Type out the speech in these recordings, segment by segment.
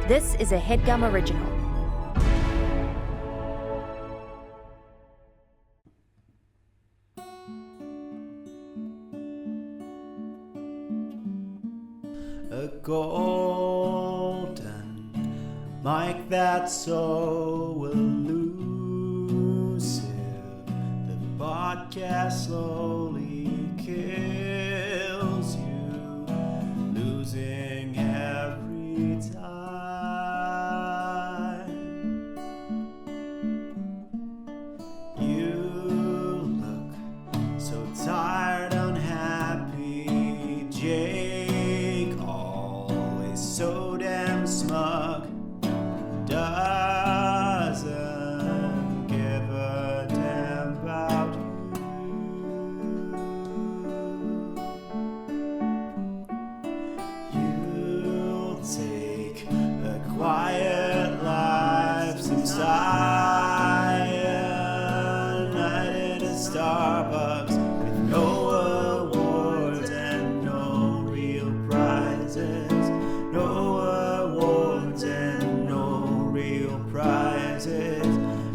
This is a Headgum original. A golden mic that's so elusive. The podcast slowly kills you, losing every time. You look so tired, unhappy, Jake, always so damn smug, doesn't give a damn about you. You'll take a quiet life, some cyanide in a Starbucks with no awards and no real prizes. No awards and no real prizes.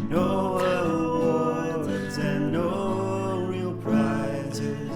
No awards and no real prizes.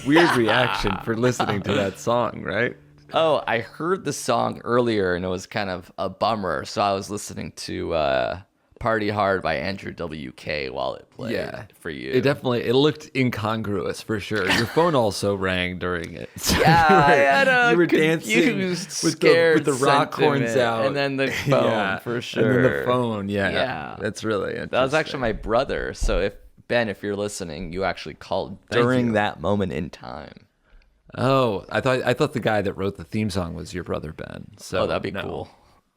Weird reaction for listening to that song, right? Oh, I heard the song earlier and it was kind of a bummer. So I was listening to Party Hard by Andrew WK while it played for you. It looked incongruous for sure. Your phone also rang during it. So Yeah, I had a you were dancing with the rock horns out. And then the phone, for sure. And then the phone, Yeah. That's really interesting. That was actually my brother. So if you're listening, you actually called during that moment in time. Oh, I thought the guy that wrote the theme song was your brother Ben. So that'd be cool.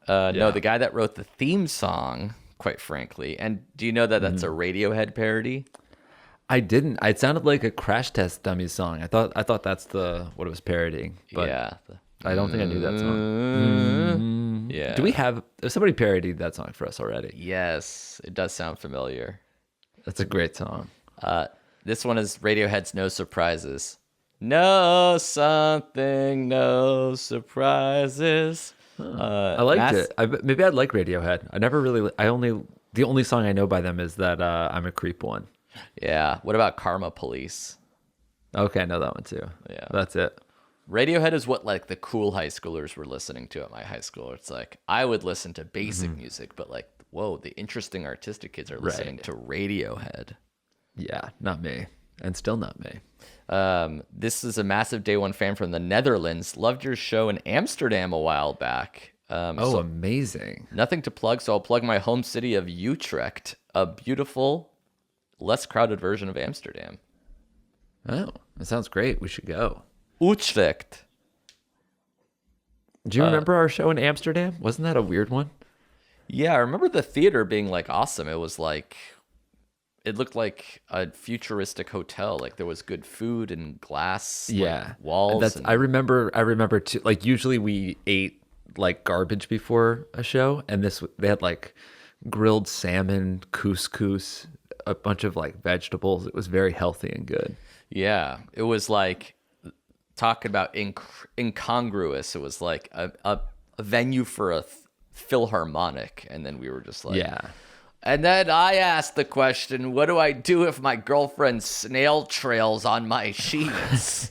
No, the guy that wrote the theme song, quite frankly. And do you know that that's a Radiohead parody? I didn't. It sounded like a Crash Test Dummies song. I thought that's what it was parodying. But Yeah. I don't think I knew that song. Yeah. Somebody parodied that song for us already. Yes, it does sound familiar. That's a great song. This one is Radiohead's No Surprises. No something, no surprises. I liked it. Maybe I'd like Radiohead. The only song I know by them is that I'm a Creep one. Yeah. What about Karma Police? Okay, I know that one too. Yeah. That's it. Radiohead is what like the cool high schoolers were listening to at my high school. It's like I would listen to basic music, but like, whoa, the interesting artistic kids are listening to Radiohead. Yeah, not me. And still not me. This is a massive Day One fan from the Netherlands. Loved your show in Amsterdam a while back. Amazing. Nothing to plug, so I'll plug my home city of Utrecht, a beautiful, less crowded version of Amsterdam. Oh, that sounds great. We should go. Utrecht. Do you remember our show in Amsterdam? Wasn't that a weird one? Yeah, I remember the theater being like awesome. It was like, it looked like a futuristic hotel. Like there was good food and glass walls. I remember too. Like usually we ate like garbage before a show, and they had like grilled salmon, couscous, a bunch of like vegetables. It was very healthy and good. Yeah, it was like talking about incongruous. It was like a venue for a philharmonic, and then we were just like, And then I asked the question, what do I do if my girlfriend snail trails on my sheets?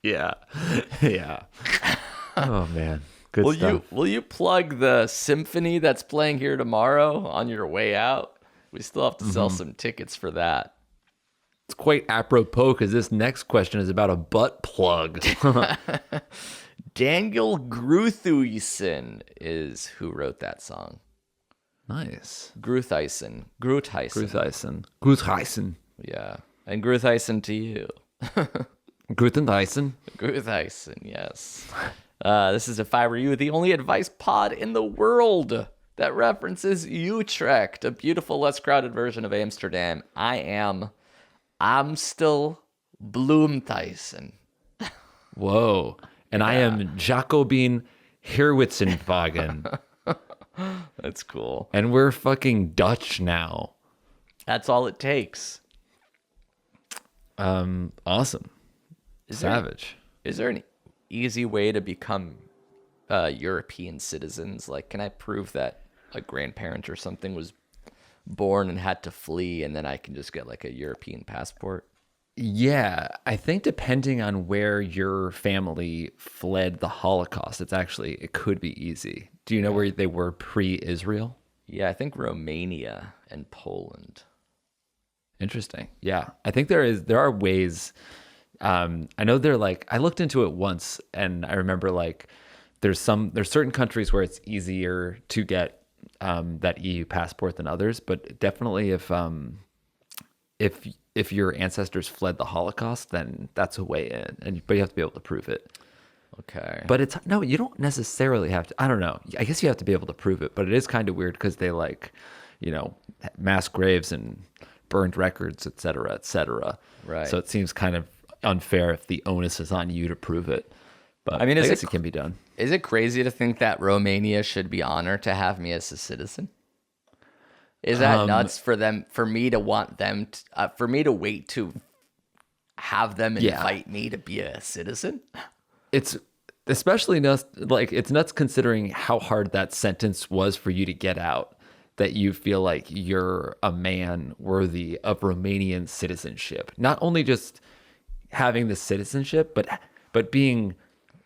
Yeah. Oh man, good stuff. Will you plug the symphony that's playing here tomorrow on your way out? We still have to sell some tickets for that. It's quite apropos because this next question is about a butt plug. Daniel Gruthuisen is who wrote that song. Nice. Gruthuisen. Yeah. And Gruthuisen to you. Gruthuisen, yes. This is If I Were You, the only advice pod in the world that references Utrecht, a beautiful, less crowded version of Amsterdam. I'm still Bloemthuisen. Whoa. And I am Jacobin Herwitzenwagen. That's cool. And we're fucking Dutch now. That's all it takes. Awesome. Savage. Is there an easy way to become European citizens? Like, can I prove that a grandparent or something was born and had to flee, and then I can just get like a European passport? Yeah, I think depending on where your family fled the Holocaust, it could be easy. Do you know where they were pre-Israel? Yeah, I think Romania and Poland. Interesting. Yeah, I think there are ways. I know I looked into it once, and I remember like there's certain countries where it's easier to get that EU passport than others, but definitely if your ancestors fled the Holocaust, then that's a way in, but you have to be able to prove it. Okay. But you don't necessarily have to. I don't know. I guess you have to be able to prove it, but it is kind of weird because they mass graves and burned records, et cetera, et cetera. Right. So it seems kind of unfair if the onus is on you to prove it. But I guess it can be done. Is it crazy to think that Romania should be honored to have me as a citizen? Is that nuts for me to want them for me to wait to have them invite me to be a citizen? It's especially nuts. Like, it's nuts considering how hard that sentence was for you to get out, that you feel like you're a man worthy of Romanian citizenship. Not only just having the citizenship, but being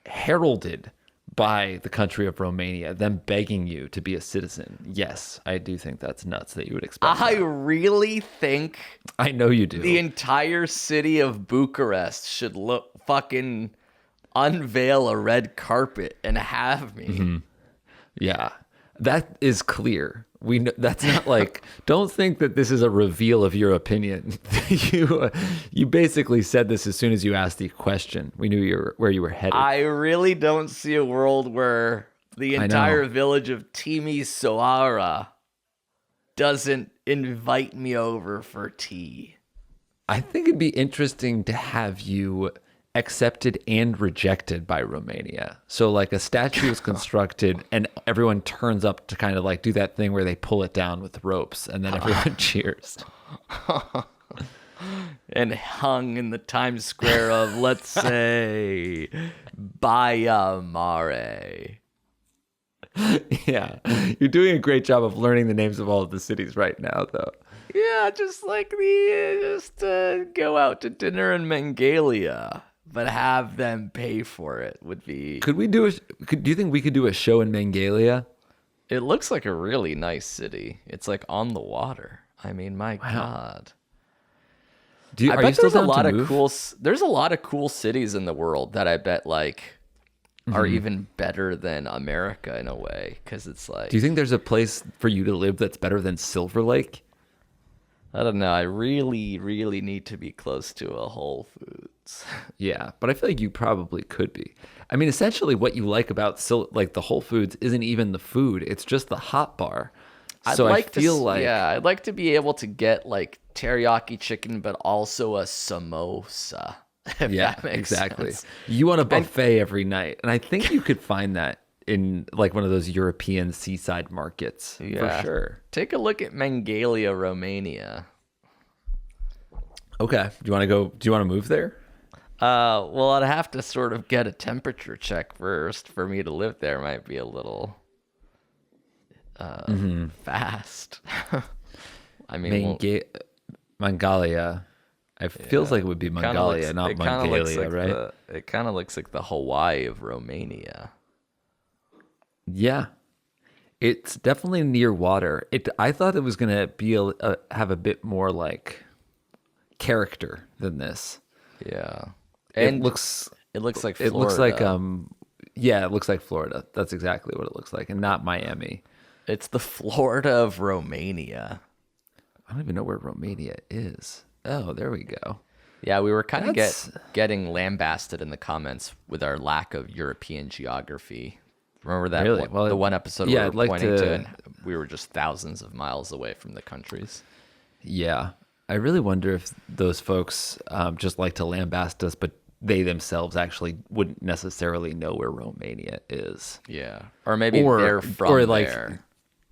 heralded by the country of Romania, them begging you to be a citizen. Yes, I do think that's nuts that you would expect I that. really think I know you do. the entire city of Bucharest should fucking unveil a red carpet and have me. Mm-hmm. Yeah, that is clear. We know that's not like, don't think that this is a reveal of your opinion. You basically said this as soon as you asked the question. We knew where you were headed. I really don't see a world where the entire village of Timisoara doesn't invite me over for tea. I think it'd be interesting to have you accepted and rejected by Romania. So like a statue is constructed and everyone turns up to kind of like do that thing where they pull it down with ropes and then everyone cheers. And hung in the Times Square of, let's say, Baia Mare. Yeah. You're doing a great job of learning the names of all of the cities right now, though. Yeah, just like go out to dinner in Mangalia, but have them pay for it would be. Do you think we could do a show in Mangalia? It looks like a really nice city. It's like on the water. I mean, my God. I bet there's a lot of cool cities in the world that I bet are even better than America in a way, because it's like. Do you think there's a place for you to live that's better than Silver Lake? I don't know. I really, really need to be close to a Whole Foods. Yeah, but I feel like you probably could be. I mean, essentially, what you like about the Whole Foods isn't even the food; it's just the hot bar. I'd like to be able to get like teriyaki chicken, but also a samosa. If that makes sense. You want a buffet every night, and I think you could find that in like one of those European seaside markets for sure. Take a look at Mangalia, Romania. Okay. Do you want to move there? Well, I'd have to sort of get a temperature check first for me to live there. Might be a little fast. I mean, Mangalia. It feels like it would be Mangalia, not Mangalia, right? It kind of looks like the Hawaii of Romania. Yeah, it's definitely near water. I thought it was gonna be have a bit more like character than this. Yeah, and it looks like Florida. It looks like it looks like Florida. That's exactly what it looks like, and not Miami. It's the Florida of Romania. I don't even know where Romania is. Oh, there we go. Yeah, we were kind of getting lambasted in the comments with our lack of European geography. Remember that? Really? The one episode we were pointing to, and we were just thousands of miles away from the countries. Yeah. I really wonder if those folks just like to lambast us, but they themselves actually wouldn't necessarily know where Romania is. Yeah. Or maybe they're from there.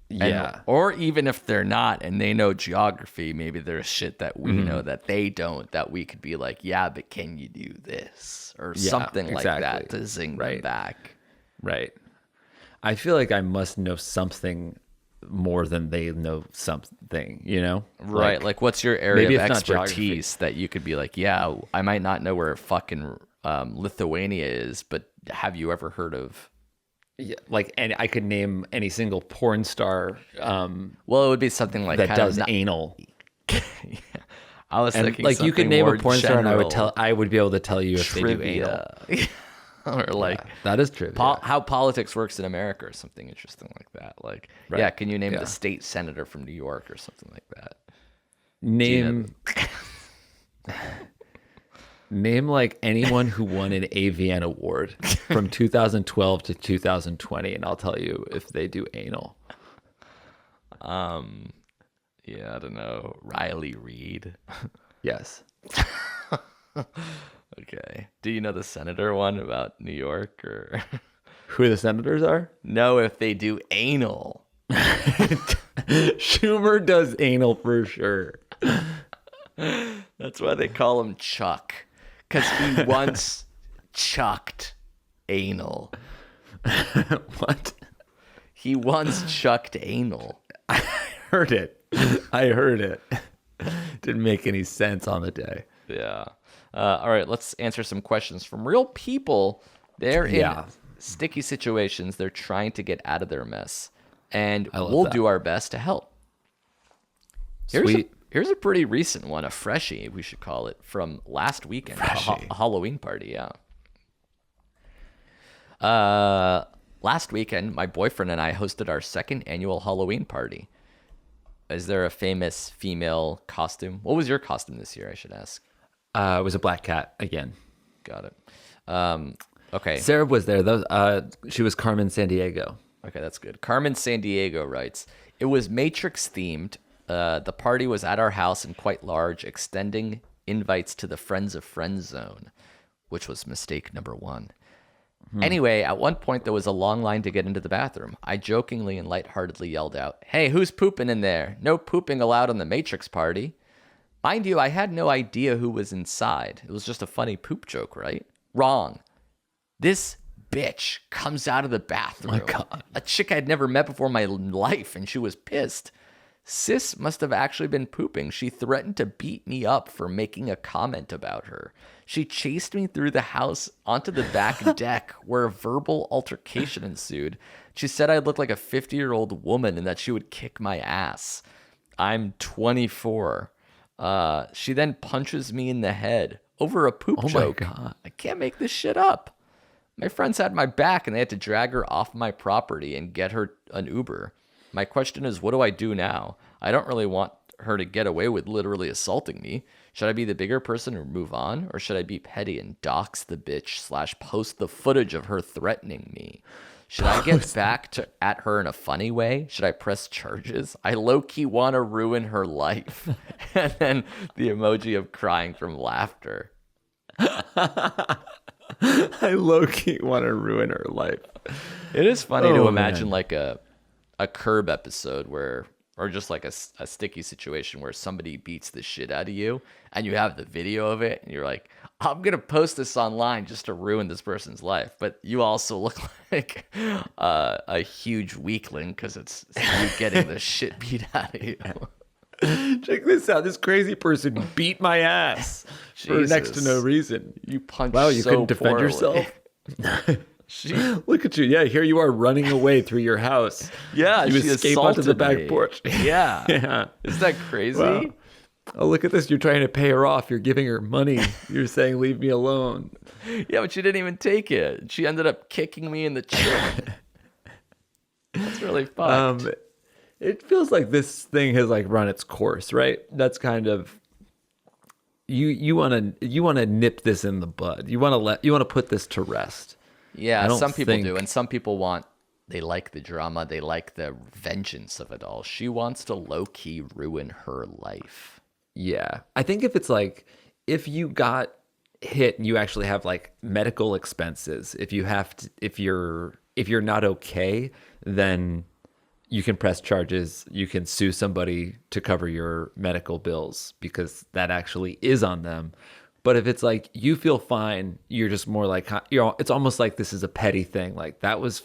Yeah. Or even if they're not and they know geography, maybe there's shit that we know that they don't, that we could be like, yeah, but can you do this? Or something like that to zing them back. Right. I feel like I must know something more than they know something, you know? Right. Like what's your area of expertise that you could be like, yeah, I might not know where fucking Lithuania is, but have you ever heard of... Yeah, like, and I could name any single porn star. Well, it would be something like that does anal. Yeah. I was thinking, like, you could name a porn star, and I would be able to tell you if trivia. They do anal. Or like that is true. How politics works in America, or something interesting like that. Like, yeah, can you name the state senator from New York or something like that? Name. Name like anyone who won an AVN award from 2012 to 2020, and I'll tell you if they do anal. Yeah, I don't know. Riley Reid. Yes. Okay. Do you know the senator one about New York, or who the senators are? No, if they do anal. Schumer does anal for sure. That's why they call him Chuck. Because he once chucked anal. What? He once chucked anal. I heard it. Didn't make any sense on the day. Yeah. All right, let's answer some questions from real people. They're in sticky situations. They're trying to get out of their mess. And we'll do our best to help. Here's a pretty recent one, a freshie, we should call it, from last weekend, a Halloween party, yeah. Last weekend, my boyfriend and I hosted our second annual Halloween party. Is there a famous female costume? What was your costume this year, I should ask? It was a black cat again. Got it. Okay. Sarah was there, though. She was Carmen Sandiego. Okay, that's good. Carmen Sandiego writes, it was Matrix themed. The party was at our house and quite large, extending invites to the Friends of Friends zone, which was mistake number 1. Anyway, at one point, there was a long line to get into the bathroom. I jokingly and lightheartedly yelled out, hey, who's pooping in there? No pooping allowed on the Matrix party. Mind you, I had no idea who was inside. It was just a funny poop joke, right? Wrong. This bitch comes out of the bathroom. My God. A chick I'd never met before in my life, and she was pissed. Sis must have actually been pooping. She threatened to beat me up for making a comment about her. She chased me through the house onto the back deck where a verbal altercation ensued. She said I looked like a 50-year-old woman and that she would kick my ass. I'm 24. She then punches me in the head over a poop joke. My God. I can't make this shit up. My friends had my back and they had to drag her off my property and get her an Uber. My question is, what do I do now? I don't really want her to get away with literally assaulting me. Should I be the bigger person or move on? Or should I be petty and dox the bitch / post the footage of her threatening me? Should I get back at her in a funny way? Should I press charges? I low-key want to ruin her life. And then the emoji of crying from laughter. I low-key want to ruin her life. It is funny to imagine like a Curb episode where, or just like a sticky situation where somebody beats the shit out of you and you have the video of it and you're like, I'm going to post this online just to ruin this person's life. But you also look like a huge weakling because it's you getting the shit beat out of you. Check this out. This crazy person beat my ass for next to no reason. You punched Wow, you so couldn't defend poorly. yourself? Look at you. Yeah, here you are running away through your house. Yeah, you she escape onto the back me. porch. Yeah. Yeah. Isn't that crazy? Wow. Oh, look at this. You're trying to pay her off. You're giving her money. You're saying, leave me alone. Yeah, but she didn't even take it. She ended up kicking me in the chin. That's really fucked. It feels like this thing has like run its course, right? That's kind of you want to nip this in the bud. You want to put this to rest. Yeah, some people do, and some people they like the drama, they like the vengeance of it all. She wants to low-key ruin her life. Yeah. I think if it's like, if you got hit and you actually have like medical expenses, if you're not okay, then you can press charges. You can sue somebody to cover your medical bills because that actually is on them. But if it's like you feel fine, you're just more like, it's almost like this is a petty thing. Like that was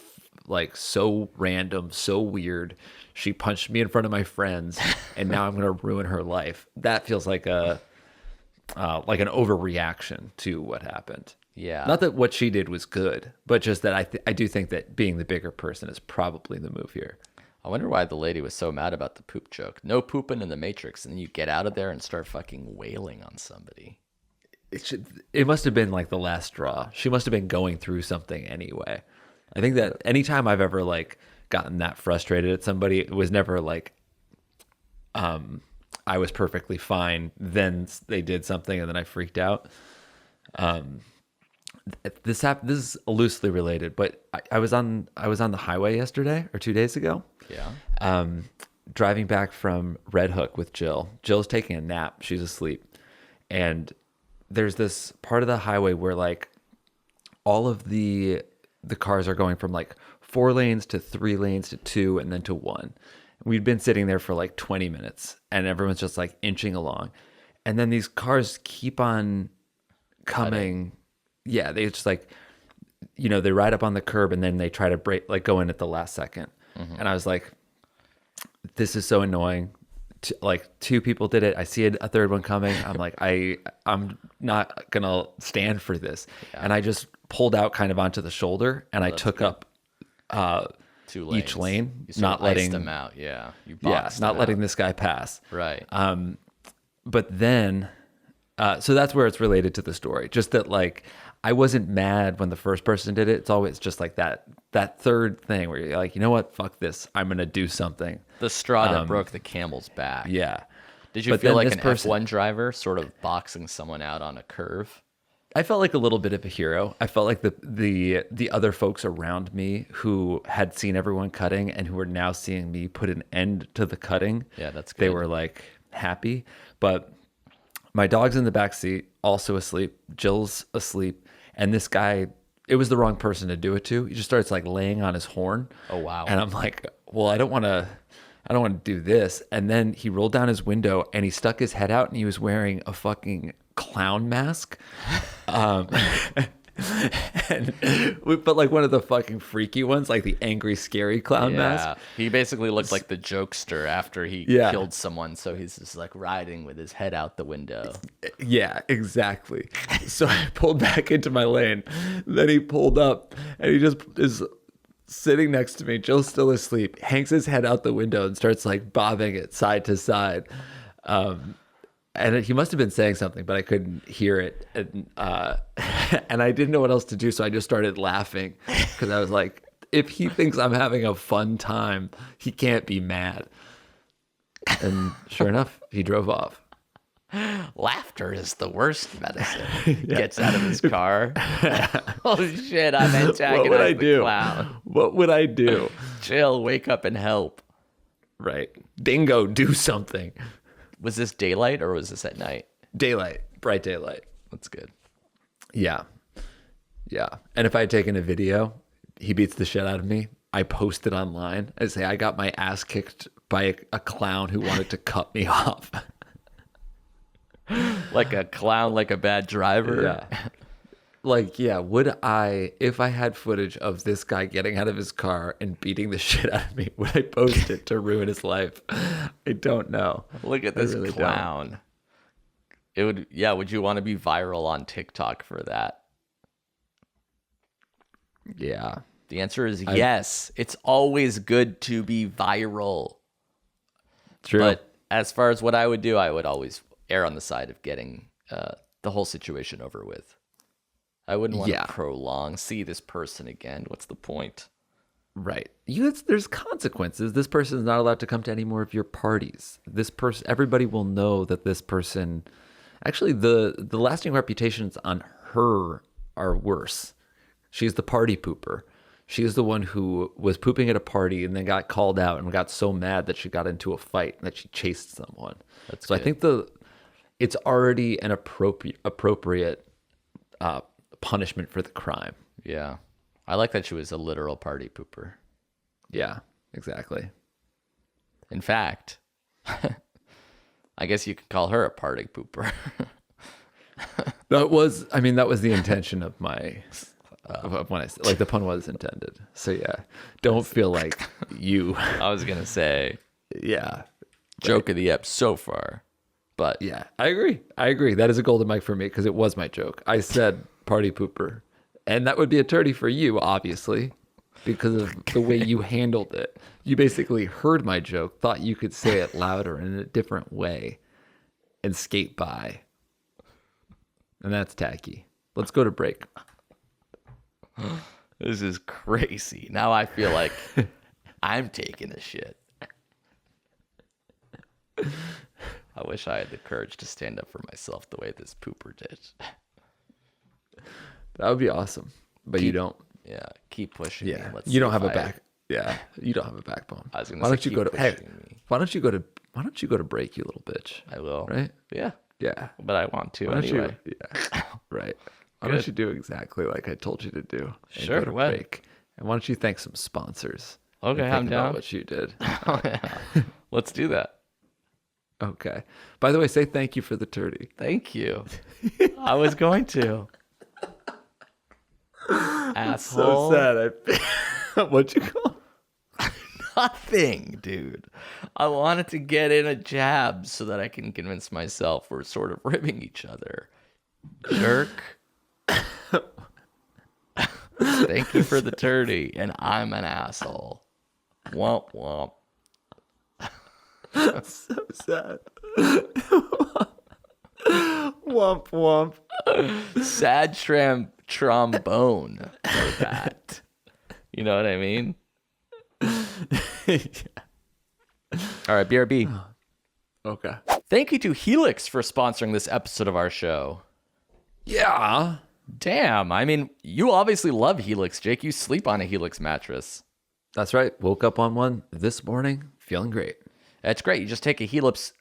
like so random, so weird. She punched me in front of my friends, and now I'm going to ruin her life. That feels like an overreaction to what happened. Yeah. Not that what she did was good, but just that I do think that being the bigger person is probably the move here. I wonder why the lady was so mad about the poop joke. No pooping in the Matrix, and then you get out of there and start fucking wailing on somebody. It must have been like the last straw. She must have been going through something anyway. I think that anytime I've ever like gotten that frustrated at somebody, it was never like I was perfectly fine, then they did something and then I freaked out. This is loosely related, but I was on the highway yesterday or 2 days ago. Yeah. Driving back from Red Hook with Jill. Jill's taking a nap. She's asleep. And there's this part of the highway where like all of the cars are going from like 4 lanes to 3 lanes to 2 and then to 1. We'd been sitting there for like 20 minutes and everyone's just like inching along. And then these cars keep on coming. Yeah, they just like, they ride up on the curb and then they try to break, like go in at the last second. Mm-hmm. And I was like, this is so annoying. Like 2 people did it. I see a third one coming. I'm like, I'm not going to stand for this. Yeah. And I just pulled out kind of onto the shoulder and I took good. Up 2 lanes. Each lane, you not letting them out. Yeah. You boxed not them letting out. this guy pass. Right. But then, so that's where it's related to the story. Just that like, I wasn't mad when the first person did it. It's always just like that third thing where you're like, you know what? Fuck this. I'm going to do something. The straw that broke the camel's back. Yeah. Did you feel like an F1 driver sort of boxing someone out on a curve? I felt like a little bit of a hero. I felt like the other folks around me who had seen everyone cutting and who were now seeing me put an end to the cutting. Yeah, that's good. They were like happy. But my dog's in the back seat, also asleep. Jill's asleep. And this guy, it was the wrong person to do it to. He just starts like laying on his horn. Oh, wow. And I'm like, well, I don't want to do this. And then he rolled down his window and he stuck his head out and he was wearing a fucking clown mask. But like one of the fucking freaky ones, like the angry, scary clown mask. He basically looked like the jokester after he killed someone. So he's just like riding with his head out the window. Yeah, exactly. So I pulled back into my lane. Then he pulled up and he just is sitting next to me. Jill's still asleep, hangs his head out the window and starts like bobbing it side to side. And he must have been saying something, but I couldn't hear it. And I didn't know what else to do. So I just started laughing because I was like, if he thinks I'm having a fun time, he can't be mad. And sure enough, he drove off. Laughter is the worst medicine. Yeah. Gets out of his car. Oh shit, I'm antagonizing the clown. What would I do? Jill, wake up and help. Right. Dingo, do something. Was this daylight or was this at night? Daylight. Bright daylight. That's good. Yeah. Yeah. And if I had taken a video, he beats the shit out of me. I post it online. I say I got my ass kicked by a clown who wanted to cut me off. Like a clown, like a bad driver? Yeah. Like, yeah, would I, if I had footage of this guy getting out of his car and beating the shit out of me, would I post it to ruin his life? I don't know. Look at this really clown. Would you want to be viral on TikTok for that? Yeah. The answer is yes. It's always good to be viral. True. But as far as what I would do, I would always err on the side of getting the whole situation over with. I wouldn't want to prolong, see this person again. What's the point? Right. There's consequences. This person is not allowed to come to any more of your parties. This person, everybody will know that this person, actually the lasting reputations on her are worse. She's the party pooper. She's the one who was pooping at a party and then got called out and got so mad that she got into a fight and that she chased someone. I think it's already an appropriate punishment for the crime. Yeah. I like that she was a literal party pooper. Yeah, exactly. In fact, I guess you could call her a party pooper. That was the intention of my, of when I said, like the pun was intended. So yeah, don't feel like you. I was going to say, Yeah. joke of the ep so far. But Yeah, I agree. That is a golden mic for me because it was my joke. I said party pooper. And that would be a 30 for you, obviously, because of the way you handled it. You basically heard my joke, thought you could say it louder in a different way, and skate by. And that's tacky. Let's go to break. this is crazy. Now I feel like I'm taking a shit. I wish I had the courage to stand up for myself the way this pooper did. That would be awesome. But you don't. Yeah, keep pushing me. Yeah. Let's You see don't if have a I- back. Yeah. You don't have a backbone. I was gonna Why say don't you keep go to hey, pushing me. why don't you go to break, you little bitch? I will. Right? Yeah, Yeah. but I want to Why don't anyway. you? Yeah. Right. Why Good. don't you do exactly like I told you to do? And Sure, Go to what? break. And why don't you thank some sponsors? Okay, and I'm think about down. what you did. Let's do that. Okay. By the way, say thank you for the turdy. Thank you. I was going to. Asshole. sad. What'd you call? Nothing, dude. I wanted to get in a jab so that I can convince myself we're sort of ribbing each other. Jerk. Thank you for the turdy, and I'm an asshole. Womp womp. So sad. Womp womp. Sad trombone for that. You know what I mean? All right, BRB. Okay. Thank you to Helix for sponsoring this episode of our show. Yeah. Damn, I mean, you obviously love Helix, Jake. You sleep on a Helix mattress. That's right. Woke up on one this morning, feeling great. That's great. You just take a Helix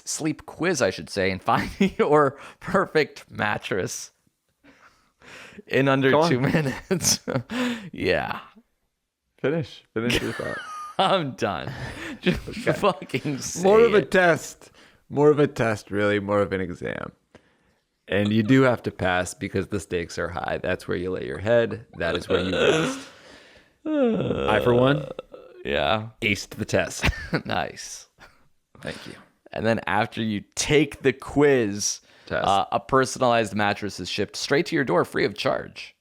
sleep quiz, I should say, and find your perfect mattress in under Go on. 2 minutes. Yeah, Finish your thought. I'm done. Just fucking say More of a it. test. More of a test, really. More of an exam. And you do have to pass because the stakes are high. That's where you lay your head. That is where you rest. I, for one, Yeah, aced the test. nice. Thank you. And then after you take the quiz, Test. a personalized mattress is shipped straight to your door free of charge.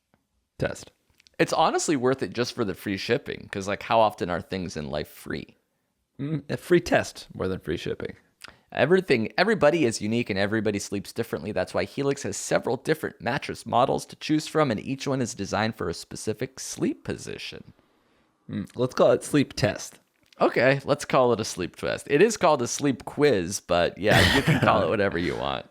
Test. It's honestly worth it just for the free shipping, because like how often are things in life free? A free test more than free shipping. Everybody is unique and everybody sleeps differently. That's why Helix has several different mattress models to choose from, and each one is designed for a specific sleep position. Let's call it sleep test. Okay, let's call it a sleep test. It is called a sleep quiz, but yeah, you can call it whatever you want.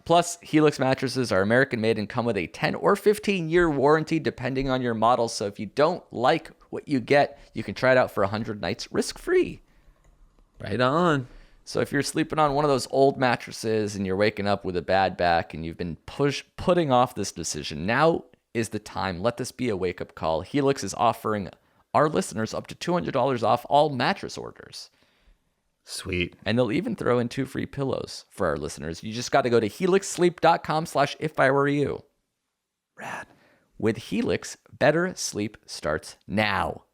Plus, Helix mattresses are American made and come with a 10 or 15-year warranty depending on your model. So if you don't like what you get, you can try it out for 100 nights risk-free. Right on. So if you're sleeping on one of those old mattresses and you're waking up with a bad back and you've been putting off this decision, now is the time. Let this be a wake-up call. Helix is offering our listeners up to $200 off all mattress orders. Sweet. And they'll even throw in 2 free pillows for our listeners. You just got to go to helixsleep.com/ifiwereyou. Rad. With Helix, better sleep starts now.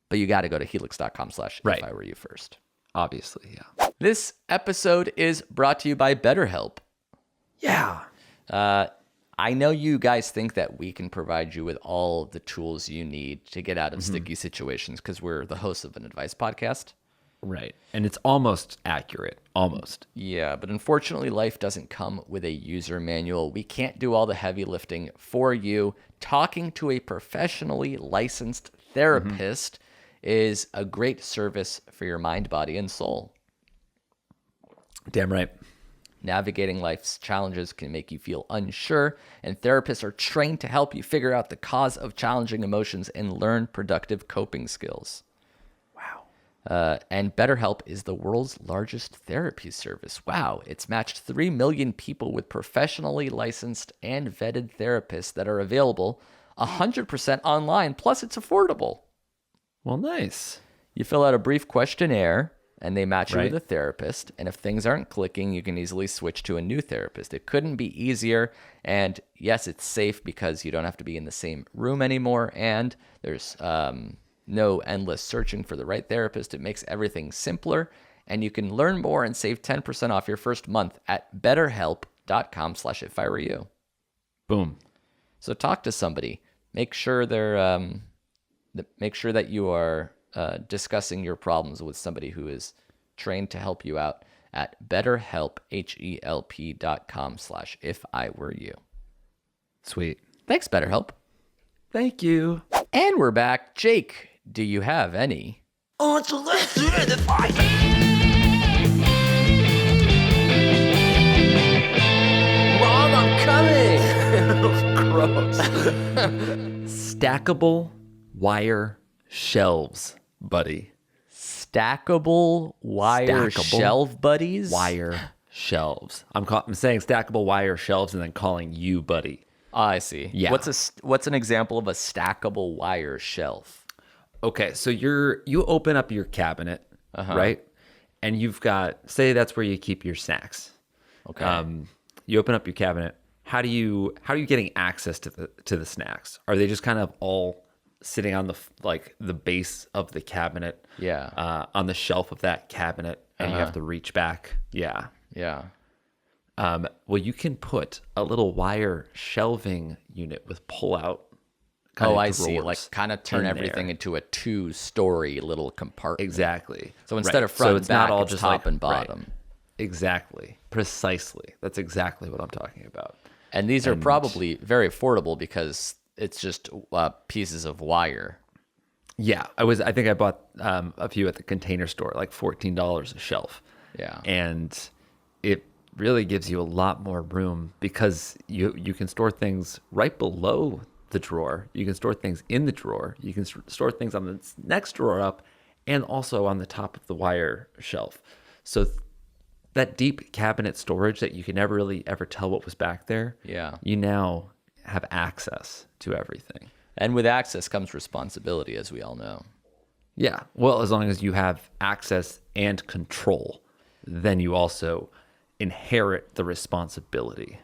But you got to go to helix.com/ifiwereyou first. Obviously, yeah. This episode is brought to you by BetterHelp. Yeah. I know you guys think that we can provide you with all the tools you need to get out of sticky situations because we're the hosts of an advice podcast. Right. And it's almost accurate. Almost. Yeah, but unfortunately, life doesn't come with a user manual. We can't do all the heavy lifting for you. Talking to a professionally licensed therapist is a great service for your mind, body, and soul. Damn right. Navigating life's challenges can make you feel unsure, and therapists are trained to help you figure out the cause of challenging emotions and learn productive coping skills. Wow. And BetterHelp is the world's largest therapy service. Wow, it's matched 3 million people with professionally licensed and vetted therapists that are available 100% online, plus it's affordable. Well, nice. You fill out a brief questionnaire, and they match you Right. with a therapist. And if things aren't clicking, you can easily switch to a new therapist. It couldn't be easier. And yes, it's safe because you don't have to be in the same room anymore. And there's no endless searching for the right therapist. It makes everything simpler. And you can learn more and save 10% off your first month at betterhelp.com/ifIwereYou. Boom. So talk to somebody. Make sure make sure that you are discussing your problems with somebody who is trained to help you out at BetterHelp, HELP.com/ifIwereYou. Sweet. Thanks, BetterHelp. Thank you. And we're back. Jake, do you have any? On to let's do the fight. Mom, I'm coming! Gross. Stackable wire shelves, buddy. Stackable wire Stackable shelf buddies? Wire shelves. I'm saying stackable wire shelves and then calling you buddy. Oh, I see. Yeah. What's an example of a stackable wire shelf? Okay, so you open up your cabinet, right? And you've got, say that's where you keep your snacks. Okay. You open up your cabinet. How are you getting access to the snacks? Are they just kind of all sitting on the base of the cabinet? Yeah. On the shelf of that cabinet, and you have to reach back. Yeah. Yeah. Well, you can put a little wire shelving unit with pull-out. Oh, I see. Like kind of turn in everything there. into a 2-story little compartment. Exactly. So instead Right. of front So and back, it's top like- and right. bottom. Exactly. Precisely. That's exactly what I'm talking about. And these are probably very affordable because it's just pieces of wire. Yeah, I think I bought a few at the Container Store, like $14 a shelf. Yeah. And it really gives you a lot more room because you can store things right below the drawer. You can store things in the drawer. You can store things on the next drawer up and also on the top of the wire shelf. So that deep cabinet storage that you can never really ever tell what was back there. Yeah. You now have access to everything. And with access comes responsibility, as we all know. Yeah. Well, as long as you have access and control, then you also inherit the responsibility.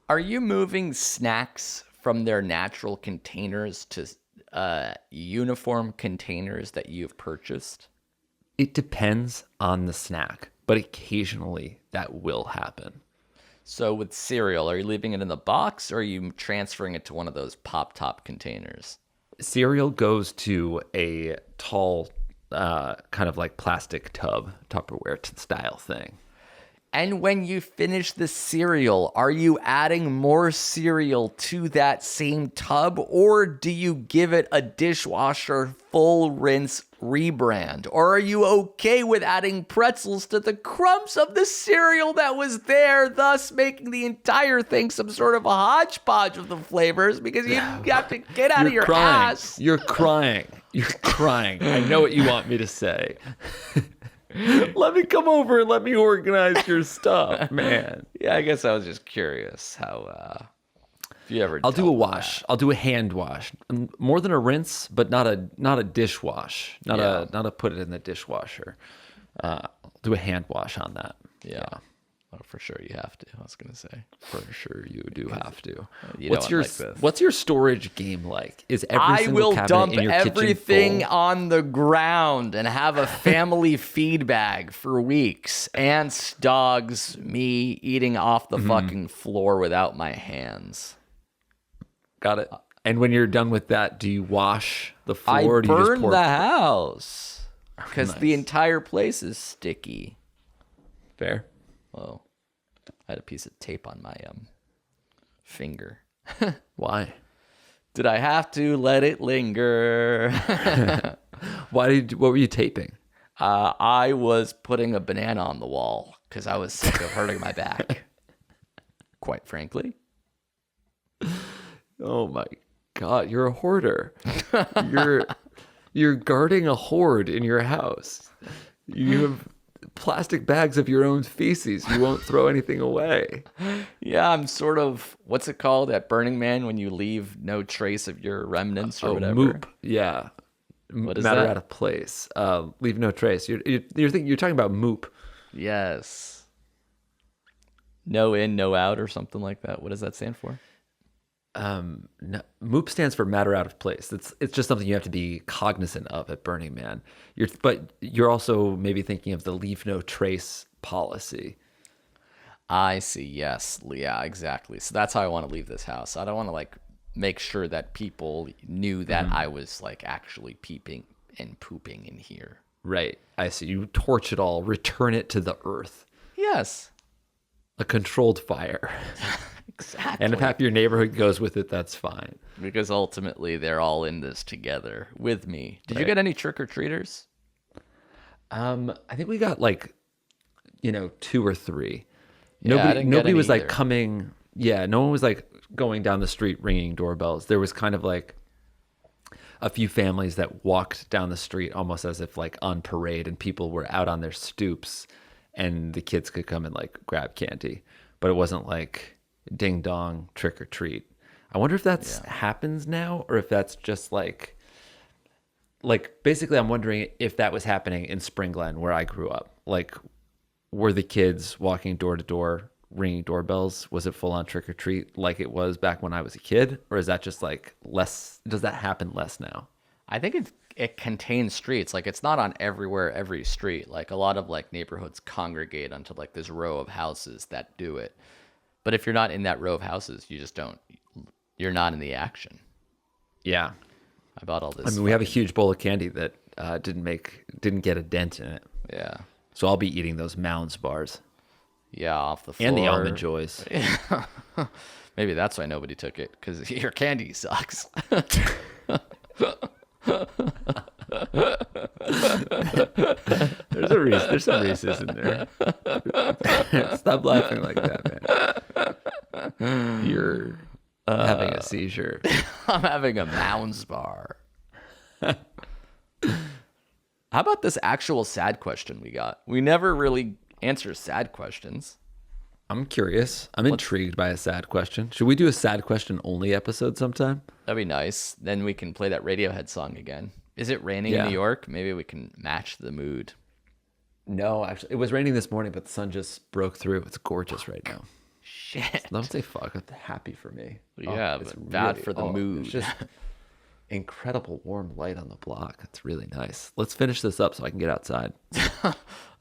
Are you moving snacks from their natural containers to uniform containers that you've purchased? It depends on the snack, but occasionally that will happen. So with cereal, are you leaving it in the box or are you transferring it to one of those pop-top containers? Cereal goes to a tall, kind of like plastic tub, Tupperware style thing. And when you finish the cereal, are you adding more cereal to that same tub, or do you give it a dishwasher full rinse rebrand? Or are you okay with adding pretzels to the crumbs of the cereal that was there, thus making the entire thing some sort of a hodgepodge of the flavors because you have to get out of your crying. ass? You're crying. You're crying. I know what you want me to say. Let me come over and let me organize your stuff, man. Yeah, I guess I was just curious how if you ever I'll do a dealt with wash. I'll do a hand wash. More than a rinse, but not a dishwash. Not a put it in the dishwasher. I'll do a hand wash on that. that. Yeah. Oh, for sure you have to. I was gonna say. For sure you do have to. You What's don't your like this. what's your storage game like? Is every I single will cabinet dump in your kitchen everything full? on the ground and have a family feed bag for weeks. Ants, dogs, me eating off the fucking floor without my hands. Got it. And when you're done with that, do you wash the floor? I or do you just burned pour the house because the Nice. entire place is sticky. Fair. Whoa. I had a piece of tape on my finger. Why? Did I have to let it linger? What were you taping? I was putting a banana on the wall because I was sick of hurting my back. Quite frankly. Oh my God, you're a hoarder. You're guarding a horde in your house. You have plastic bags of your own feces. You won't throw anything away. Yeah, I'm sort of, what's it called at Burning Man when you leave no trace of your remnants or whatever? Moop. Yeah. What is Matter that? out of place. Leave no trace. You're talking about moop. Yes. No in, no out or something like that. What does that stand for? No, MOOP stands for matter out of place. It's just something you have to be cognizant of at Burning Man. But you're also maybe thinking of the leave no trace policy. I see. Yes. Yeah, exactly. So that's how I want to leave this house. I don't want to like make sure that people knew that I was like actually peeping and pooping in here. Right. I see. You torch it all, return it to the earth. Yes. A controlled fire. Exactly. And if half your neighborhood goes with it, that's fine. Because ultimately they're all in this together with me. Did you get any trick-or-treaters? I think we got like, 2 or 3. Yeah, I didn't get Nobody any was like either. coming. Yeah, no one was like going down the street ringing doorbells. There was kind of like a few families that walked down the street almost as if like on parade, and people were out on their stoops and the kids could come and like grab candy. But it wasn't like ding dong trick or treat. I wonder if that's happens now, or if that's just like basically I'm wondering if that was happening in Spring Glen where I grew up. Like, were the kids walking door to door ringing doorbells? Was it full on trick or treat like it was back when I was a kid, or is that just like less? Does that happen less now? I think it contains streets. Like it's not on every street. Like a lot of like neighborhoods congregate onto like this row of houses that do it. But if you're not in that row of houses, you just don't. You're not in the action. Yeah. I bought all this. I mean, we have a huge bowl of candy that didn't get a dent in it. Yeah. So I'll be eating those Mounds bars Yeah, off the floor. and the Almond Joys. Maybe that's why nobody took it, because your candy sucks. There's a reason. There's some Reese's in there. Stop laughing like that, man. You're having a seizure. I'm having a Mounds bar. How about this actual sad question we got? We never really answer sad questions. I'm curious. I'm intrigued by a sad question. Should we do a sad question only episode sometime? That'd be nice. Then we can play that Radiohead song again. Is it raining in New York? Maybe we can match the mood. No, actually, it was raining this morning, but the sun just broke through. It's gorgeous right now. Shit. Don't say fuck. It's happy for me. Yeah, it's but bad for the mood. It's just incredible warm light on the block. It's really nice. Let's finish this up so I can get outside.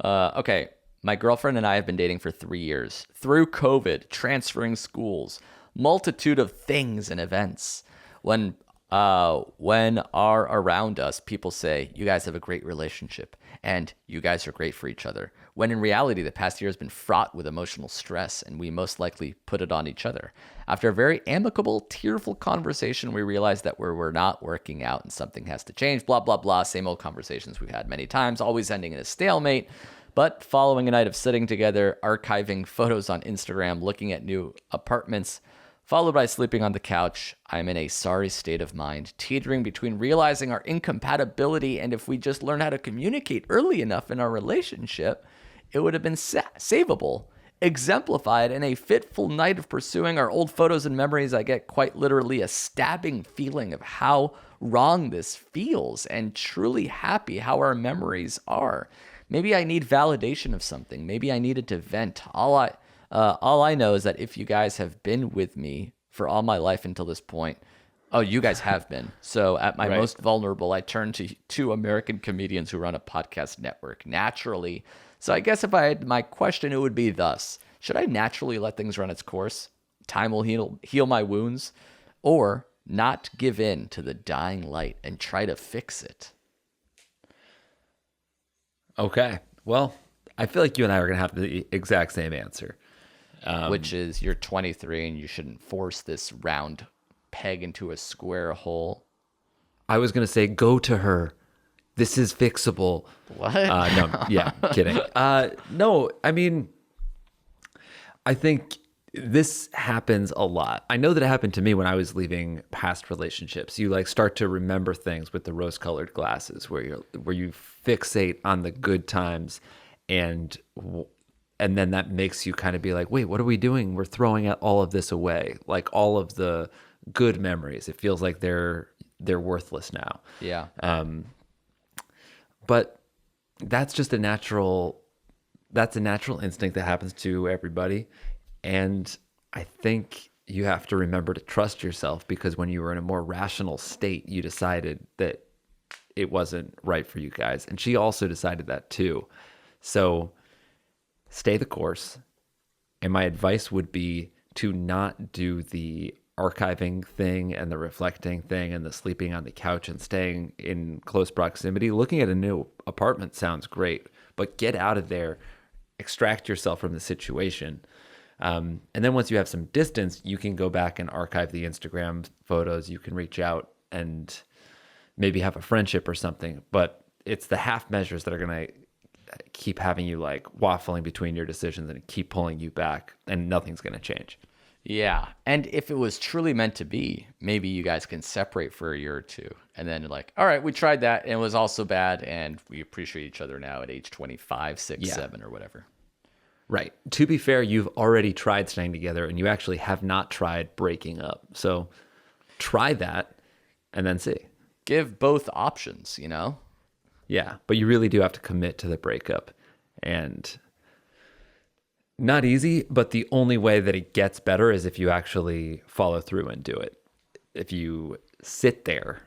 Okay. My girlfriend and I have been dating for 3 years. Through COVID, transferring schools, multitude of things and events. When are around us, people say, you guys have a great relationship and you guys are great for each other. When in reality, the past year has been fraught with emotional stress and we most likely put it on each other. After a very amicable, tearful conversation, we realized that we're not working out and something has to change. Blah, blah, blah. Same old conversations we've had many times, always ending in a stalemate. But following a night of sitting together, archiving photos on Instagram, looking at new apartments, followed by sleeping on the couch, I'm in a sorry state of mind, teetering between realizing our incompatibility and if we just learn how to communicate early enough in our relationship, it would have been savable. Exemplified in a fitful night of pursuing our old photos and memories, I get quite literally a stabbing feeling of how wrong this feels and truly happy how our memories are. Maybe I need validation of something. Maybe I needed to vent. All I know is that if you guys have been with me for all my life until this point, you guys have been. So at my most vulnerable, I turn to two American comedians who run a podcast network naturally. So I guess if I had my question, it would be thus: should I naturally let things run its course? Time will heal my wounds, or not give in to the dying light and try to fix it? Okay. Well, I feel like you and I are going to have the exact same answer. Which is, you're 23 and you shouldn't force this round peg into a square hole. I was going to say, go to her. This is fixable. What? No, yeah, kidding. No, I mean, I think this happens a lot. I know that it happened to me when I was leaving past relationships. You like start to remember things with the rose-colored glasses, where you fixate on the good times, and then that makes you kind of be like, wait, what are we doing? We're throwing all of this away, like all of the good memories. It feels like they're worthless now. Yeah. But that's just a natural instinct that happens to everybody. And I think you have to remember to trust yourself, because when you were in a more rational state, you decided that it wasn't right for you guys. And she also decided that too. So stay the course. And my advice would be to not do the archiving thing and the reflecting thing and the sleeping on the couch and staying in close proximity. Looking at a new apartment sounds great, but get out of there, extract yourself from the situation. And then once you have some distance, you can go back and archive the Instagram photos. You can reach out and maybe have a friendship or something. But it's the half measures that are going to keep having you like waffling between your decisions and keep pulling you back, and nothing's going to change. Yeah. And if it was truly meant to be, maybe you guys can separate for a year or two. And then like, all right, we tried that and it was also bad. And we appreciate each other now at age 25, 6, 7 or whatever. Right. To be fair, you've already tried staying together and you actually have not tried breaking up. So try that and then see. Give both options, you know? Yeah. But you really do have to commit to the breakup. And not easy, but the only way that it gets better is if you actually follow through and do it. If you sit there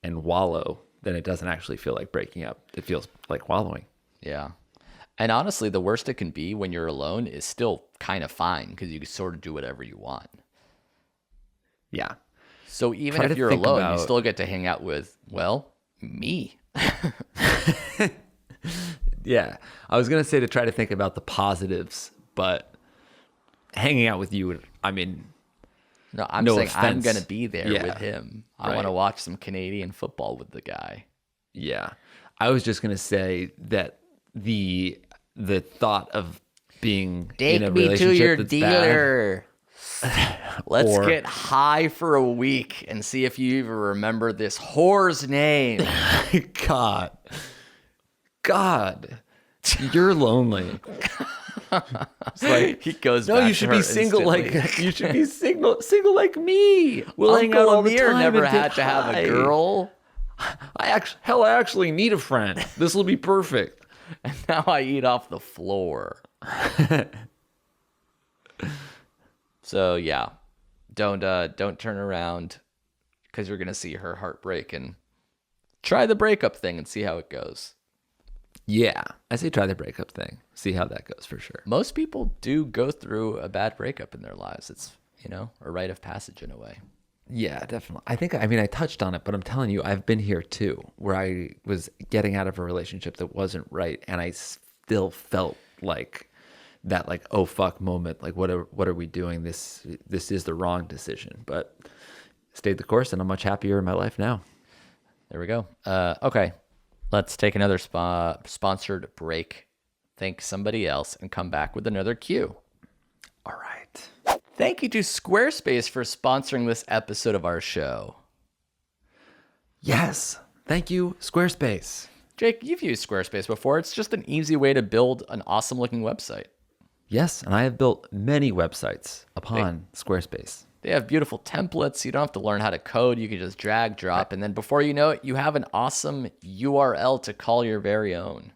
and wallow, then it doesn't actually feel like breaking up. It feels like wallowing. Yeah. And honestly, the worst it can be when you're alone is still kind of fine, because you can sort of do whatever you want. Yeah. So even if you're alone, you still get to hang out with, well, me. Yeah. I was going to say to try to think about the positives, but hanging out with you, I mean, no, I'm saying offense. I'm going to be there with him. I want to watch some Canadian football with the guy. Yeah. I was just going to say that the thought of being in a relationship to your that's dealer. Let's Or- get high for a week and see if you even remember this whore's name. God, you're lonely. It's like, He goes no, back you should to her be single instantly. you should be single like me. We'll hang out Uncle all the Amir time never and get had to have high. a girl. I actually need a friend. This will be perfect. And now I eat off the floor. So yeah, don't turn around, because you're gonna see her heart break, and try the breakup thing and see how it goes. Yeah, I say try the breakup thing. See how that goes for sure. Most people do go through a bad breakup in their lives. It's, you know, a rite of passage in a way. Yeah, definitely. I touched on it, but I'm telling you, I've been here too, where I was getting out of a relationship that wasn't right, and I still felt like that, like, oh fuck moment, like what are we doing? This is the wrong decision. But stayed the course, and I'm much happier in my life now. There we go. Okay, let's take another sponsored break. Thank somebody else and come back with another cue. All right. Thank you to Squarespace for sponsoring this episode of our show. Yes. Thank you, Squarespace. Jake, you've used Squarespace before. It's just an easy way to build an awesome looking website. Yes, and I have built many websites upon Squarespace. They have beautiful templates. You don't have to learn how to code. You can just drag, drop, and then before you know it, you have an awesome URL to call your very own.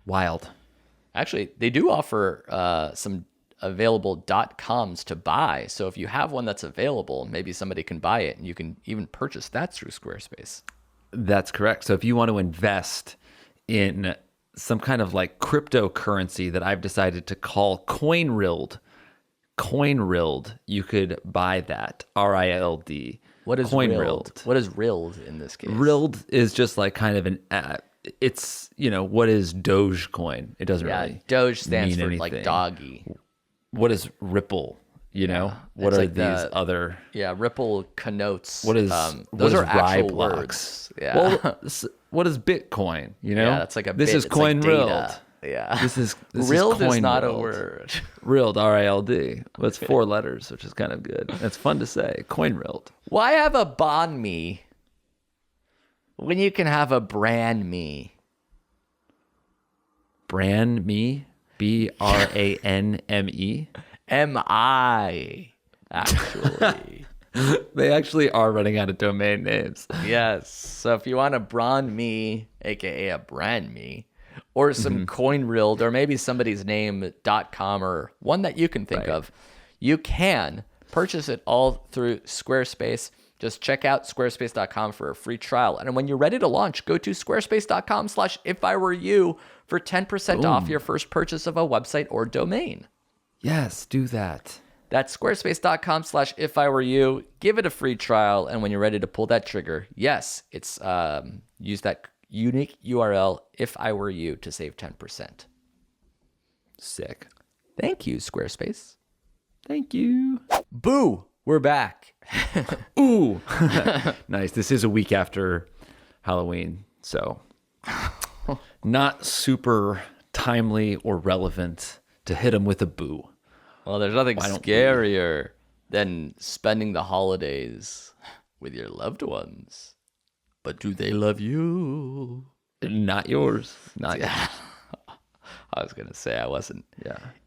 Wild. Actually, they do offer some available .coms to buy. So if you have one that's available, maybe somebody can buy it, and you can even purchase that through Squarespace. That's correct. So if you want to invest in some kind of like cryptocurrency that I've decided to call CoinRild, you could buy that. RILD. What is CoinRild? What is RILD in this case? RILD is just like kind of an it's, you know, what is Dogecoin? It doesn't really Doge stands mean for anything. like doggy. What is Ripple? You know, what are like these other? Yeah, Ripple connotes. What is those are actual Ryblox? words. Yeah. Well, what is Bitcoin? You know, Yeah, that's like a this bit. is It's like CoinRild. data. Yeah. This is Rilled is not a Coinrilled. word. Rilled, R-I-L-D. Well, it's 4 letters, which is kind of good. It's fun to say. Coinrilled. Why have a banh mi when you can have a brand me? Brand me? B-R-A-N-M-E? M-I, actually. They actually are running out of domain names. Yes. So if you want a brand me, aka a brand me, or some Coinrilled, or maybe somebody's name .com, or one that you can think of, you can purchase it all through Squarespace. Just check out squarespace.com for a free trial. And when you're ready to launch, go to squarespace.com/ifiwereyou for 10% off your first purchase of a website or domain. Yes, do that. That's squarespace.com/ifiwereyou. Give it a free trial. And when you're ready to pull that trigger, yes, it's use that unique URL, ifiwereyou, to save 10%. Sick. Thank you, Squarespace. Thank you. Boo! We're back. Ooh. Nice. This is a week after Halloween, so not super timely or relevant to hit them with a boo. Well, there's nothing scarier than spending the holidays with your loved ones. But do they love you? Not yours. Not yours. I was going to say I wasn't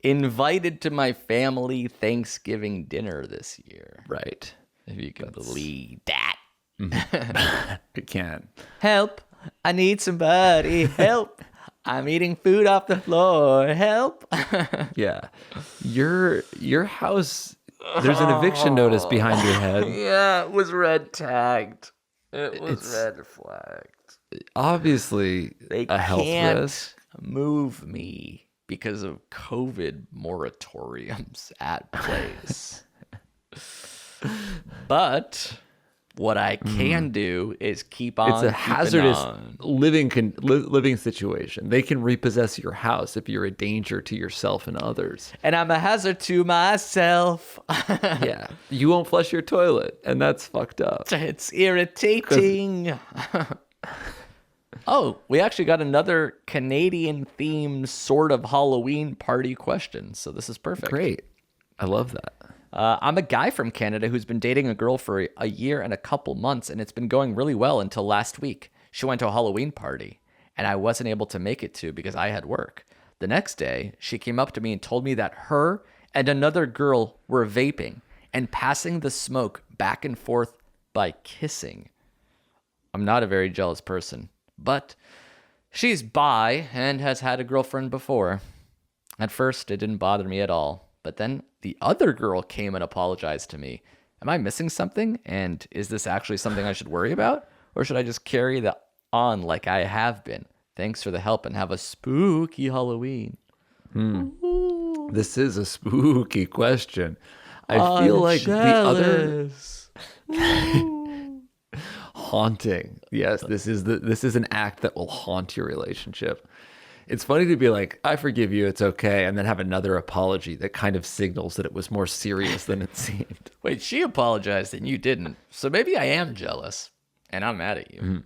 invited to my family Thanksgiving dinner this year. Right. If you can believe that. I can. Help. I need somebody. Help. I'm eating food off the floor. Help. Yeah. Your house, there's an eviction notice behind your head. Yeah, it was red tagged. It was red flagged. Obviously, They a health can't risk. move me because of COVID moratoriums at place. But what I can do is keep on. It's a hazardous on. living situation. They can repossess your house if you're a danger to yourself and others. And I'm a hazard to myself. Yeah. You won't flush your toilet, and that's fucked up. It's irritating. Oh, we actually got another Canadian-themed sort of Halloween party question, so this is perfect. Great. I love that. I'm a guy from Canada who's been dating a girl for a year and a couple months, and it's been going really well until last week. She went to a Halloween party, and I wasn't able to make it to because I had work. The next day, she came up to me and told me that her and another girl were vaping and passing the smoke back and forth by kissing. I'm not a very jealous person, but she's bi and has had a girlfriend before. At first, it didn't bother me at all, but then the other girl came and apologized to me. Am I missing something? And is this actually something I should worry about? Or should I just carry that on like I have been? Thanks for the help and have a spooky Halloween. This is a spooky question. I feel like the other haunting. Yes, this is an act that will haunt your relationship. It's funny to be like, I forgive you, it's okay, and then have another apology that kind of signals that it was more serious than it seemed. Wait, she apologized and you didn't. So maybe I am jealous and I'm mad at you.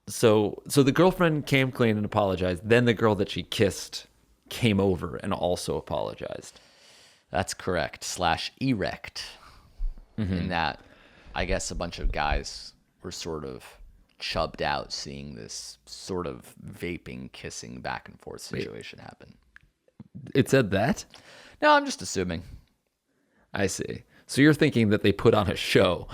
So the girlfriend came clean and apologized. Then the girl that she kissed came over and also apologized. That's correct. /erect. In that, I guess a bunch of guys were sort of chubbed out seeing this sort of vaping, kissing back and forth situation happen. It said that? No, I'm just assuming. I see. So you're thinking that they put on a show.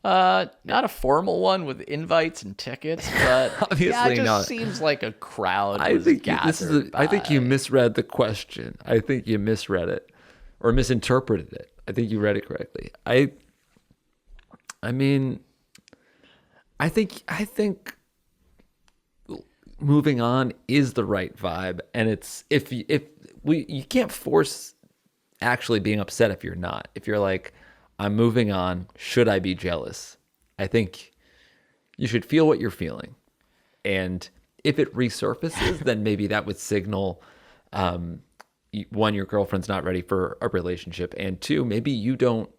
Not a formal one with invites and tickets, but Obviously yeah, it just not. seems like a crowd I was think gathered. I think you misread the question. I think you misread it or misinterpreted it. I think you read it correctly. I mean, I think moving on is the right vibe, and it's you can't force actually being upset if you're not. If you're like, I'm moving on, should I be jealous? I think you should feel what you're feeling, and if it resurfaces, then maybe that would signal, one, your girlfriend's not ready for a relationship, and two, maybe you don't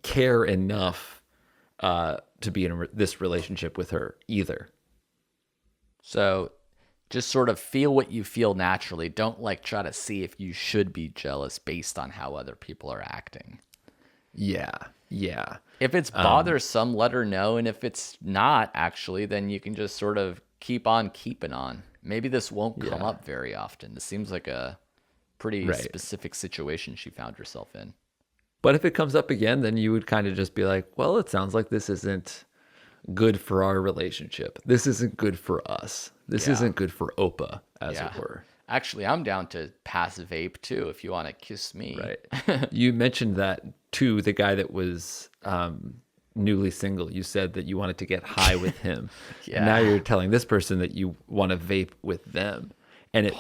care enough to be in this relationship with her either. So just sort of feel what you feel naturally. Don't like try to see if you should be jealous based on how other people are acting. Yeah. Yeah. If it's bothersome, let her know. And if it's not actually, then you can just sort of keep on keeping on. Maybe this won't come up very often. This seems like a pretty specific situation she found herself in. But if it comes up again, then you would kind of just be like, well, it sounds like this isn't good for our relationship. This isn't good for us. This isn't good for Opa, as it were. Actually, I'm down to pass vape too if you want to kiss me. Right. You mentioned that to the guy that was newly single. You said that you wanted to get high with him. And now you're telling this person that you want to vape with them. And it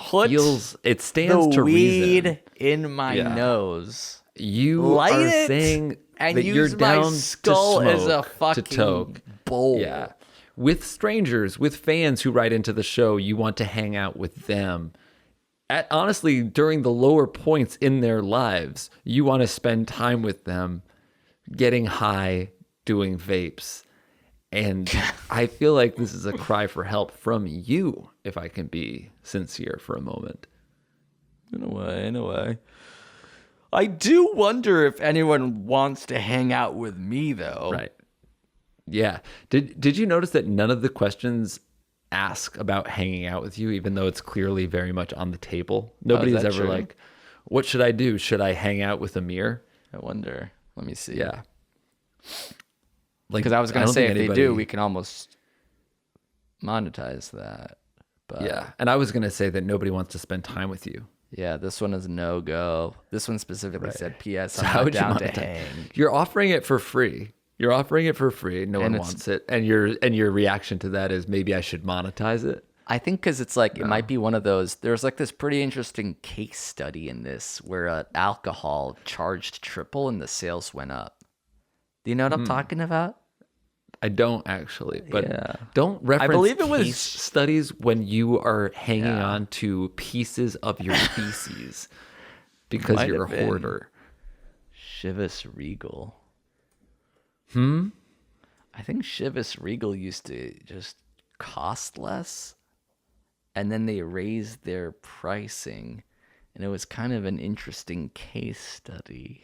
stands to reason. Weed in my nose. You Light are it saying and that use you're down my skull to as a smoke, fucking to toke. bowl. Yeah. With strangers, with fans who write into the show, you want to hang out with them. Honestly, during the lower points in their lives, you want to spend time with them, getting high, doing vapes. And I feel like this is a cry for help from you, if I can be sincere for a moment. In a way. I do wonder if anyone wants to hang out with me, though. Right. Yeah. Did you notice that none of the questions ask about hanging out with you, even though it's clearly very much on the table? Nobody's ever like, what should I do? Should I hang out with Amir? I wonder. Let me see. Yeah. Because I was going to say, if they do, we can almost monetize that. But yeah. And I was going to say that nobody wants to spend time with you. Yeah, this one is no go. This one specifically said, P.S. So I'm not down to hang. You're offering it for free. No one wants it. And your reaction to that is maybe I should monetize it. I think because it's like, it might be one of those, there's like this pretty interesting case study in this where alcohol charged triple and the sales went up. Do you know what I'm talking about? I don't actually, but don't reference case studies when you are hanging on to pieces of your feces because you're a hoarder. Chivas Regal. I think Chivas Regal used to just cost less, and then they raised their pricing, and it was kind of an interesting case study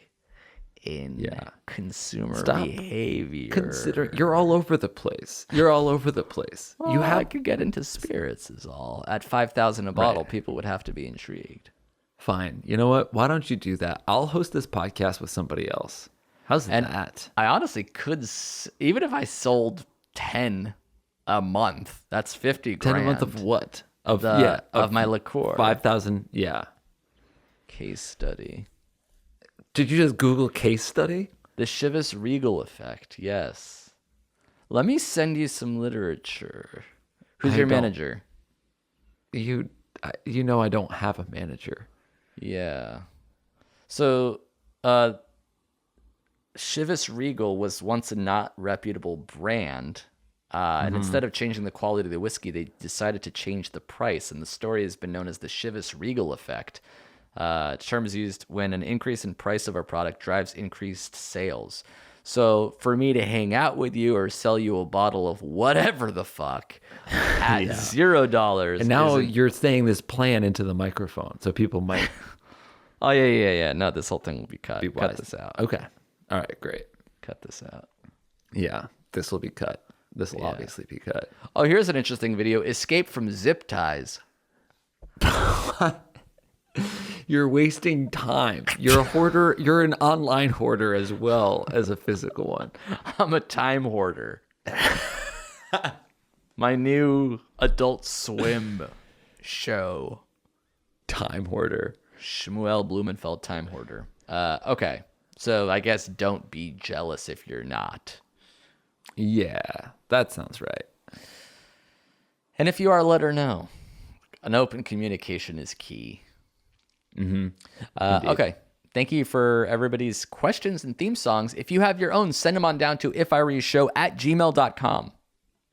in consumer behavior. You're all over the place. Well, I could get into spirits is all. At $5,000 a bottle, people would have to be intrigued. Fine. You know what? Why don't you do that? I'll host this podcast with somebody else. How's that? I honestly could, even if I sold 10 a month, that's 50 grand. 10 a month of what? Of my liqueur. 5,000. Yeah. Case study. Did you just Google case study? The Chivas Regal effect. Yes. Let me send you some literature. Who's your manager? You know I don't have a manager. Yeah. So, Chivas Regal was once a not reputable brand, and instead of changing the quality of the whiskey, they decided to change the price, and the story has been known as the Chivas Regal effect. Term is used when an increase in price of our product drives increased sales. So for me to hang out with you or sell you a bottle of whatever the fuck at $0, and now you're saying this plan into the microphone, so people might. Oh yeah. No, this whole thing will be cut. Cut this out. Okay. All right. Great. Cut this out. Yeah, this will be cut. This will obviously be cut. Oh, here's an interesting video. Escape from zip ties. You're wasting time. You're a hoarder. You're an online hoarder as well as a physical one. I'm a time hoarder. My new Adult Swim show. Time hoarder. Shmuel Blumenfeld, time hoarder. Okay. So I guess don't be jealous if you're not. Yeah, that sounds right. And if you are, let her know. An open communication is key. Okay. Thank you for everybody's questions and theme songs. If you have your own, send them on down to ifiwereyoushow@gmail.com.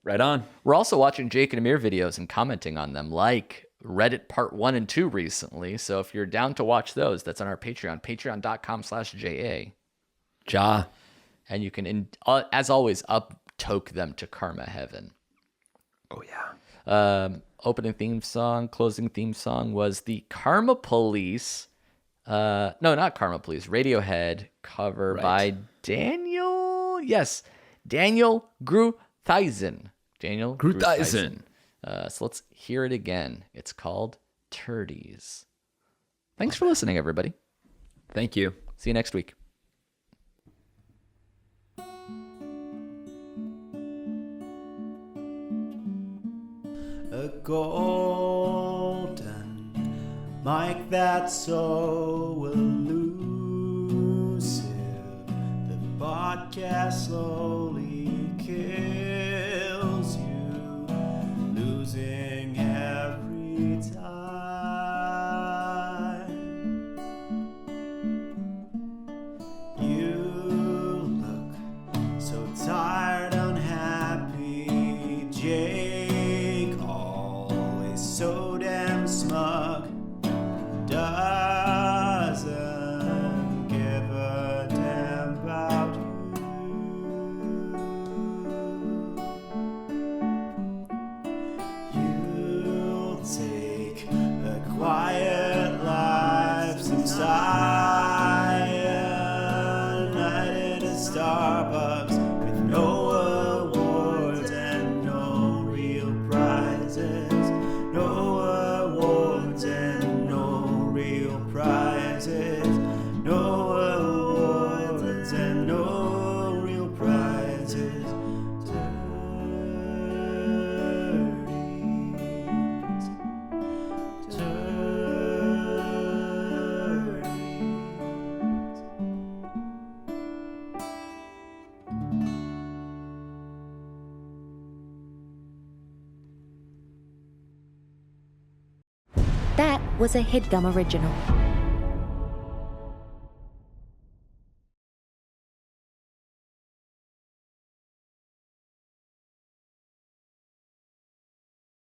Right on. We're also watching Jake and Amir videos and commenting on them, like Reddit Part 1 and 2 recently. So if you're down to watch those, that's on our Patreon, patreon.com/JA. Ja. And you can, as always, up-toke them to Karma Heaven. Oh yeah. Opening theme song, closing theme song was the Karma Police. No, not Karma Police. Radiohead cover by Daniel. Yes, Daniel Grutheisen. Daniel Grutheisen. So let's hear it again. It's called Turdies. Thanks for listening, everybody. Thank you. See you next week. A golden mic that's so elusive. The podcast slowly kills you, losing every time. You look so tired, unhappy, Jake, always so damn smug, doesn't give a damn about you. You'll take a quiet life, some cyanide in a Starbucks with no awards and no real prizes. No awards and no real prizes. No awards and no real prizes. Turdies. That was a Headgum original.